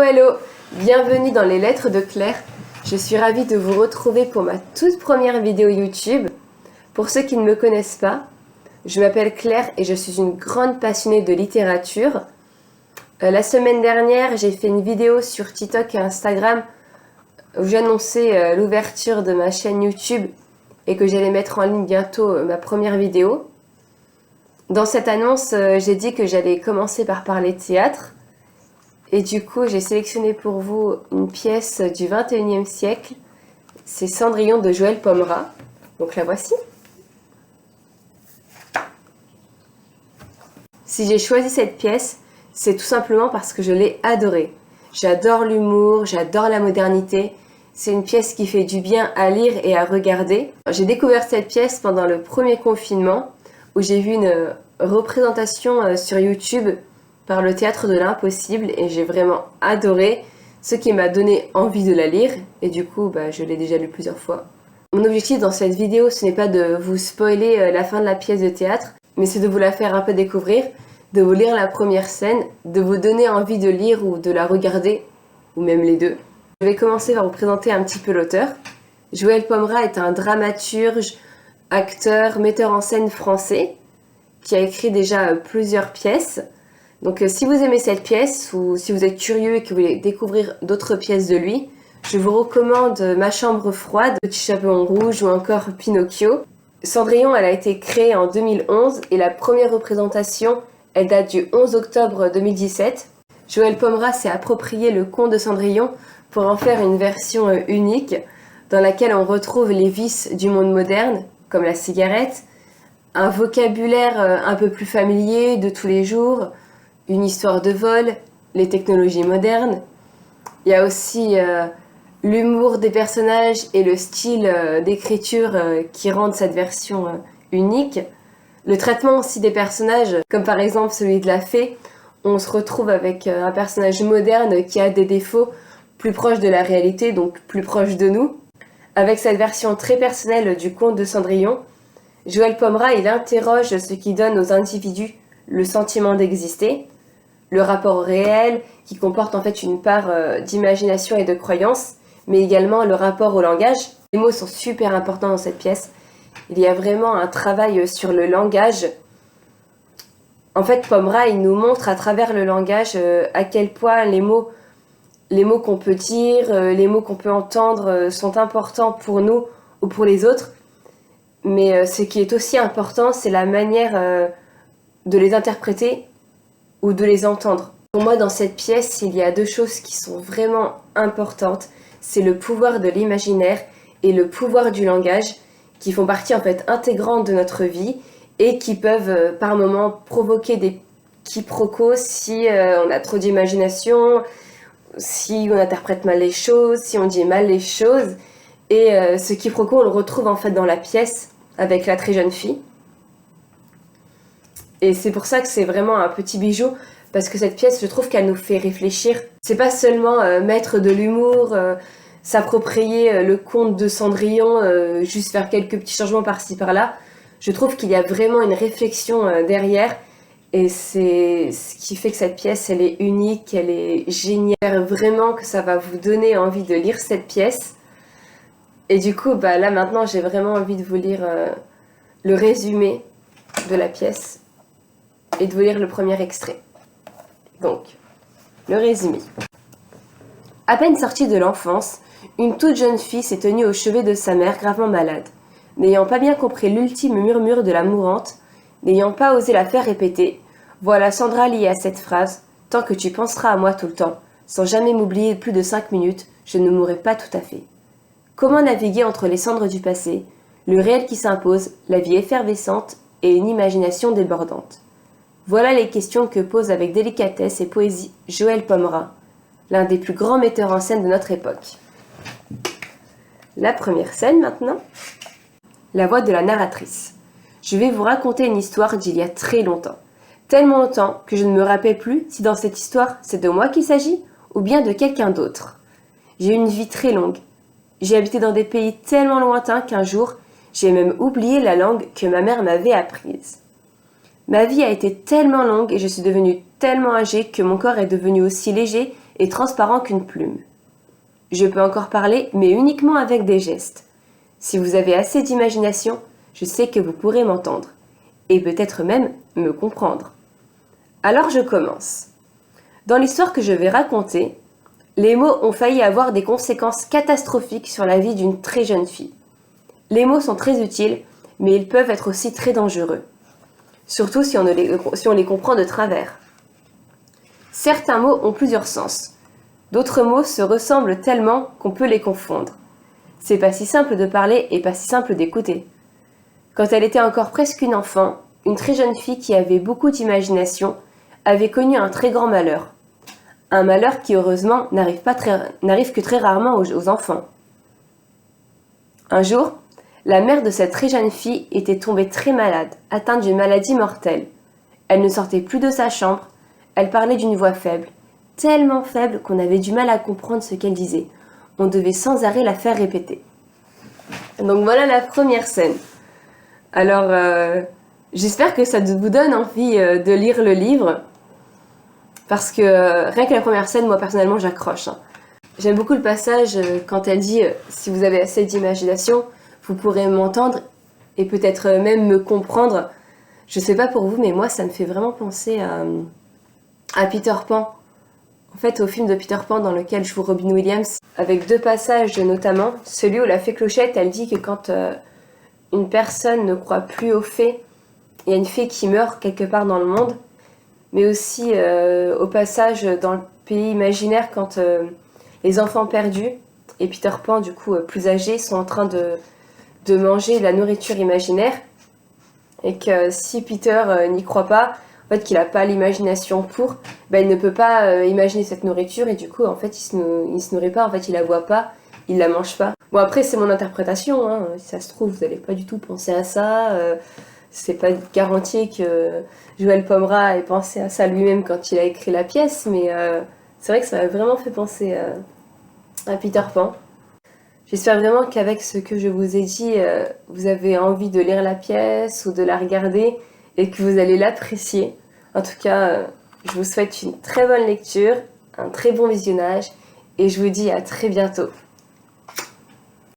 Hello, bienvenue dans les lettres de Claire. Je suis ravie de vous retrouver pour ma toute première vidéo YouTube. Pour ceux qui ne me connaissent pas, je m'appelle Claire et je suis une grande passionnée de littérature. La semaine dernière, j'ai fait une vidéo sur TikTok et Instagram où j'annonçais l'ouverture de ma chaîne YouTube et que j'allais mettre en ligne bientôt ma première vidéo. Dans cette annonce, j'ai dit que j'allais commencer par parler théâtre. Et du coup, j'ai sélectionné pour vous une pièce du 21e siècle. C'est Cendrillon de Joël Pomera. Donc la voici. Si j'ai choisi cette pièce, c'est tout simplement parce que je l'ai adorée. J'adore l'humour, j'adore la modernité. C'est une pièce qui fait du bien à lire et à regarder. J'ai découvert cette pièce pendant le premier confinement, où j'ai vu une représentation sur YouTube par le Théâtre de l'Impossible et j'ai vraiment adoré, ce qui m'a donné envie de la lire et du coup je l'ai déjà lu plusieurs fois. Mon objectif dans cette vidéo, ce n'est pas de vous spoiler la fin de la pièce de théâtre, mais c'est de vous la faire un peu découvrir, de vous lire la première scène, de vous donner envie de lire ou de la regarder, ou même les deux. Je vais commencer par vous présenter un petit peu l'auteur. Joël Pomera est un dramaturge, acteur, metteur en scène français qui a écrit déjà plusieurs pièces. Donc si vous aimez cette pièce ou si vous êtes curieux et que vous voulez découvrir d'autres pièces de lui, je vous recommande Ma chambre froide, Petit chaperon rouge ou encore Pinocchio. Cendrillon, elle a été créée en 2011 et la première représentation, elle date du 11 octobre 2017. Joël Pomera s'est approprié le conte de Cendrillon pour en faire une version unique dans laquelle on retrouve les vices du monde moderne, comme la cigarette, un vocabulaire un peu plus familier de tous les jours, une histoire de vol, les technologies modernes. Il y a aussi l'humour des personnages et le style d'écriture qui rendent cette version unique. Le traitement aussi des personnages, comme par exemple celui de la fée, on se retrouve avec un personnage moderne qui a des défauts plus proches de la réalité, donc plus proches de nous. Avec cette version très personnelle du conte de Cendrillon, Joël Pomera, il interroge ce qui donne aux individus le sentiment d'exister, le rapport au réel, qui comporte en fait une part d'imagination et de croyance, mais également le rapport au langage. Les mots sont super importants dans cette pièce. Il y a vraiment un travail sur le langage. En fait, Pomera, il nous montre à travers le langage à quel point les mots qu'on peut dire, les mots qu'on peut entendre sont importants pour nous ou pour les autres. Mais ce qui est aussi important, c'est la manière de les interpréter ou de les entendre. Pour moi, dans cette pièce, il y a deux choses qui sont vraiment importantes. C'est le pouvoir de l'imaginaire et le pouvoir du langage qui font partie en fait intégrante de notre vie et qui peuvent par moments provoquer des quiproquos si on a trop d'imagination, si on interprète mal les choses, si on dit mal les choses. Et ce quiproquo, on le retrouve en fait dans la pièce avec la très jeune fille. Et c'est pour ça que c'est vraiment un petit bijou, parce que cette pièce, je trouve qu'elle nous fait réfléchir. C'est pas seulement mettre de l'humour, s'approprier le conte de Cendrillon, juste faire quelques petits changements par-ci par-là. Je trouve qu'il y a vraiment une réflexion derrière, et c'est ce qui fait que cette pièce, elle est unique, elle est géniale. J'espère vraiment que ça va vous donner envie de lire cette pièce. Et du coup, là maintenant, j'ai vraiment envie de vous lire le résumé de la pièce et de vous lire le premier extrait. Donc, le résumé. À peine sortie de l'enfance, une toute jeune fille s'est tenue au chevet de sa mère gravement malade. N'ayant pas bien compris l'ultime murmure de la mourante, n'ayant pas osé la faire répéter, voilà Sandra liée à cette phrase « Tant que tu penseras à moi tout le temps, sans jamais m'oublier plus de 5 minutes, je ne mourrai pas tout à fait. » Comment naviguer entre les cendres du passé, le réel qui s'impose, la vie effervescente et une imagination débordante? Voilà les questions que pose avec délicatesse et poésie Joël Pomera, l'un des plus grands metteurs en scène de notre époque. La première scène maintenant. La voix de la narratrice. Je vais vous raconter une histoire d'il y a très longtemps. Tellement longtemps que je ne me rappelle plus si dans cette histoire c'est de moi qu'il s'agit ou bien de quelqu'un d'autre. J'ai eu une vie très longue. J'ai habité dans des pays tellement lointains qu'un jour, j'ai même oublié la langue que ma mère m'avait apprise. Ma vie a été tellement longue et je suis devenue tellement âgée que mon corps est devenu aussi léger et transparent qu'une plume. Je peux encore parler, mais uniquement avec des gestes. Si vous avez assez d'imagination, je sais que vous pourrez m'entendre, et peut-être même me comprendre. Alors je commence. Dans l'histoire que je vais raconter, les mots ont failli avoir des conséquences catastrophiques sur la vie d'une très jeune fille. Les mots sont très utiles, mais ils peuvent être aussi très dangereux. Surtout si on les comprend de travers. Certains mots ont plusieurs sens. D'autres mots se ressemblent tellement qu'on peut les confondre. C'est pas si simple de parler et pas si simple d'écouter. Quand elle était encore presque une enfant, une très jeune fille qui avait beaucoup d'imagination avait connu un très grand malheur. Un malheur qui heureusement n'arrive que très rarement aux enfants. Un jour, la mère de cette très jeune fille était tombée très malade, atteinte d'une maladie mortelle. Elle ne sortait plus de sa chambre, elle parlait d'une voix faible, tellement faible qu'on avait du mal à comprendre ce qu'elle disait. On devait sans arrêt la faire répéter. Donc voilà la première scène. Alors, j'espère que ça vous donne envie de lire le livre, parce que rien que la première scène, moi personnellement, j'accroche. J'aime beaucoup le passage quand elle dit « Si vous avez assez d'imagination, vous pourrez m'entendre et peut-être même me comprendre. » Je sais pas pour vous, mais moi, ça me fait vraiment penser à Peter Pan. En fait, au film de Peter Pan dans lequel joue Robin Williams, avec 2 passages notamment. Celui où la fée Clochette, elle dit que quand une personne ne croit plus aux fées, il y a une fée qui meurt quelque part dans le monde. Mais aussi au passage dans le pays imaginaire quand les enfants perdus et Peter Pan, du coup plus âgés, sont en train de manger de la nourriture imaginaire. Et que si Peter n'y croit pas, en fait, qu'il n'a pas l'imagination pour, ben, il ne peut pas imaginer cette nourriture et du coup, en fait, il se nourrit pas, en fait, il la voit pas, il la mange pas. Bon, après, c'est mon interprétation, hein. Si ça se trouve, vous n'allez pas du tout penser à ça. C'est pas garanti que Joël Pomera ait pensé à ça lui-même quand il a écrit la pièce, mais c'est vrai que ça m'a vraiment fait penser à Peter Pan. J'espère vraiment qu'avec ce que je vous ai dit, vous avez envie de lire la pièce ou de la regarder et que vous allez l'apprécier. En tout cas, je vous souhaite une très bonne lecture, un très bon visionnage et je vous dis à très bientôt.